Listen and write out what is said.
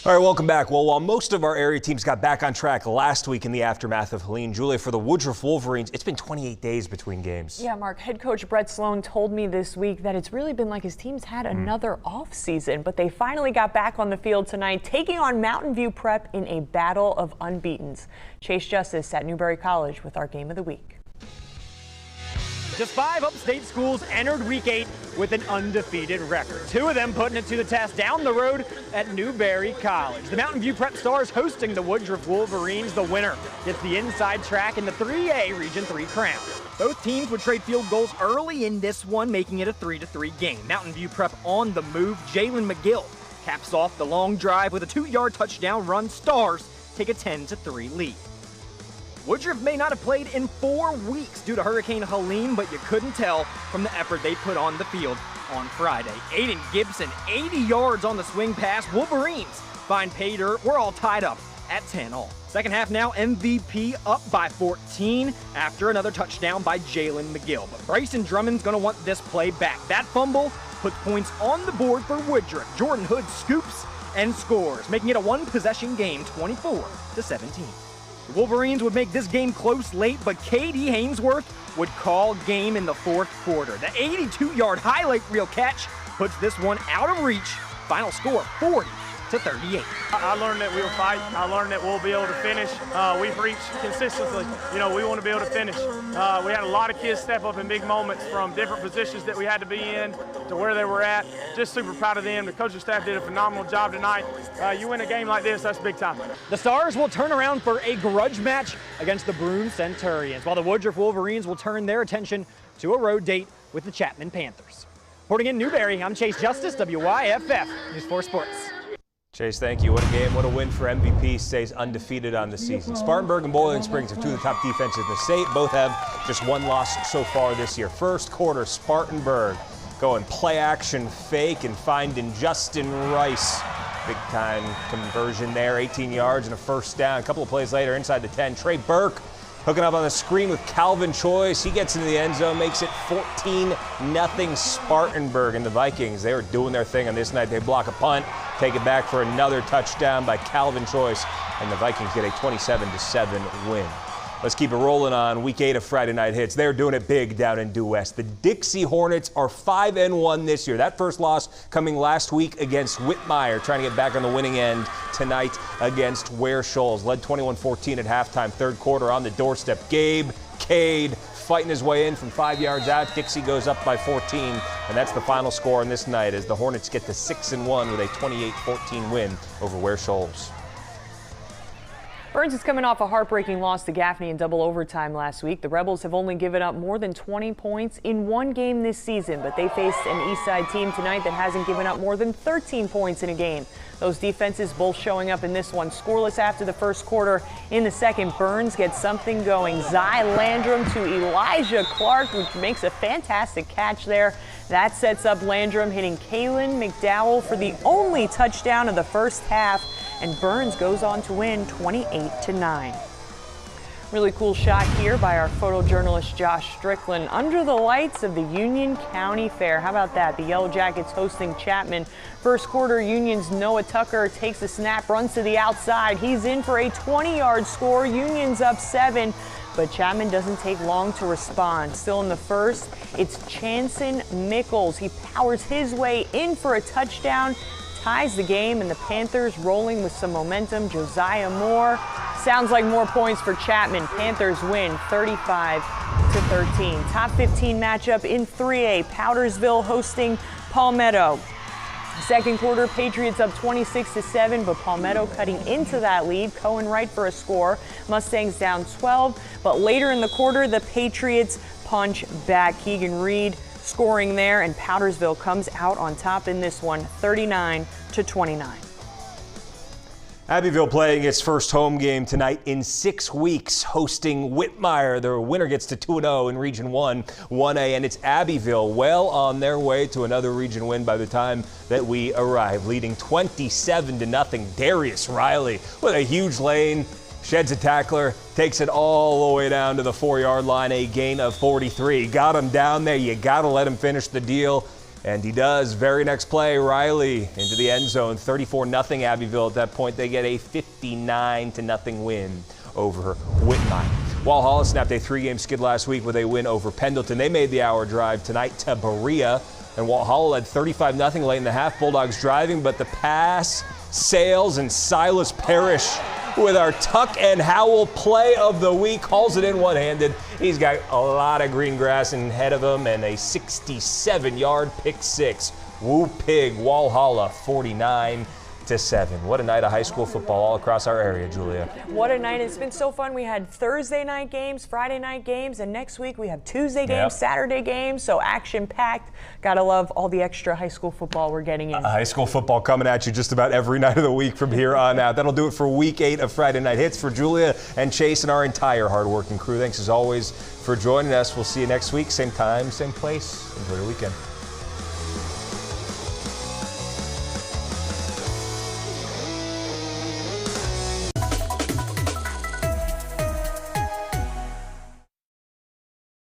All right, welcome back. Well, while most of our area teams got back on track last week in the aftermath of Helene, Julia, for the Woodruff Wolverines, it's been 28 days between games. Yeah, Mark, head coach Brett Sloan told me this week that it's really been like his team's had another off season, but they finally got back on the field tonight, taking on Mountain View Prep in a battle of unbeatens. Chase Justice at Newberry College with our game of the week. Just 5 upstate schools entered Week 8 with an undefeated record. 2 of them putting it to the test down the road at Newberry College. The Mountain View Prep Stars hosting the Woodruff Wolverines. The winner gets the inside track in the 3A Region 3 crown. Both teams would trade field goals early in this one, making it a 3-3 game. Mountain View Prep on the move. Jalen McGill caps off the long drive with a 2-yard touchdown run. Stars take a 10-3 lead. Woodruff may not have played in 4 weeks due to Hurricane Helene, but you couldn't tell from the effort they put on the field on Friday. Aiden Gibson, 80 yards on the swing pass. Wolverines find pay dirt. We're all tied up at 10-all. Second half now, MVP up by 14 after another touchdown by Jalen McGill. But Bryson Drummond's going to want this play back. That fumble puts points on the board for Woodruff. Jordan Hood scoops and scores, making it a one-possession game, 24-17. The Wolverines would make this game close late, but Katie Hainsworth would call game in the 4th quarter. The 82-yard highlight reel catch puts this one out of reach. Final score, 40-38. I learned that we'll fight. I learned that we'll be able to finish. We've reached consistently. We want to be able to finish. We had a lot of kids step up in big moments from different positions that we had to be in to where they were at. Just super proud of them. The coaching staff did a phenomenal job tonight. You win a game like this, that's big time. The Stars will turn around for a grudge match against the Broome Centurions, while the Woodruff Wolverines will turn their attention to a road date with the Chapman Panthers. Reporting in Newberry, I'm Chase Justice, WYFF News 4 Sports. Chase, thank you. What a game, what a win for MVP. Stays undefeated on the season. Spartanburg and Boiling Springs are 2 of the top defenses in the state. Both have just 1 loss so far this year. First quarter, Spartanburg going play action fake and finding Justin Rice. Big time conversion there, 18 yards and a first down. A couple of plays later, inside the 10, Trey Burke hooking up on the screen with Calvin Choice. He gets into the end zone, makes it 14-0 Spartanburg. And the Vikings, they were doing their thing on this night. They block a punt, take it back for another touchdown by Calvin Choice, and the Vikings get a 27-7 win. Let's keep it rolling on Week 8 of Friday Night Hits. They're doing it big down in Due West. The Dixie Hornets are 5-1 this year. That first loss coming last week against Whitmire, trying to get back on the winning end tonight against Ware Shoals. Led 21-14 at halftime, third quarter on the doorstep. Gabe Cade fighting his way in from 5 yards out. Dixie goes up by 14, and that's the final score on this night as the Hornets get to 6-1 with a 28-14 win over Ware Shoals. Burns is coming off a heartbreaking loss to Gaffney in double overtime last week. The Rebels have only given up more than 20 points in 1 game this season, but they faced an Eastside team tonight that hasn't given up more than 13 points in a game. Those defenses both showing up in this one. Scoreless after the first quarter. In the second, Burns gets something going. Zy Landrum to Elijah Clark, which makes a fantastic catch there. That sets up Landrum hitting Kaylin McDowell for the only touchdown of the first half, and Burns goes on to win 28-9. Really cool shot here by our photojournalist Josh Strickland under the lights of the Union County Fair. How about that? The Yellow Jackets hosting Chapman. First quarter, Union's Noah Tucker takes the snap, runs to the outside. He's in for a 20-yard score. Union's up 7. But Chapman doesn't take long to respond. Still in the first, it's Chanson Mickles. He powers his way in for a touchdown, ties the game, and the Panthers rolling with some momentum. Josiah Moore. Sounds like more points for Chapman. Panthers win 35-13. Top 15 matchup in 3A. Powdersville hosting Palmetto. Second quarter, Patriots up 26-7, but Palmetto cutting into that lead. Cohen Wright for a score. Mustangs down 12, but later in the quarter, the Patriots punch back. Keegan Reed scoring there, and Powdersville comes out on top in this one, 39-29. Abbeville playing its first home game tonight in 6 weeks, hosting Whitmire. The winner gets to 2-0 in Region 1, 1A, and it's Abbeville well on their way to another region win by the time that we arrive, leading 27-0. Darius Riley with a huge lane, sheds a tackler, takes it all the way down to the 4-yard line, a gain of 43. Got him down there. You got to let him finish the deal. And he does. Very next play, Riley into the end zone. 34-0 Abbeville. At that point, they get a 59-0 win over Whitmire. Walhalla snapped a 3-game skid last week with a win over Pendleton. They made the hour drive tonight to Berea. And Walhalla led 35-0 late in the half. Bulldogs driving, but the pass sails, and Silas Parrish with our Tuck and Howell play of the week hauls it in one-handed. He's got a lot of green grass ahead of him and a 67-yard pick six. Woo Pig, Walhalla 49-7. What a night of high school football all across our area, Julia. What a night. It's been so fun. We had Thursday night games, Friday night games, and next week we have Tuesday games, Saturday games, so action-packed. Gotta love all the extra high school football we're getting in. High school football coming at you just about every night of the week from here on out. That'll do it for Week 8 of Friday Night Hits. For Julia and Chase and our entire hardworking crew, thanks as always for joining us. We'll see you next week, same time, same place. Enjoy your weekend.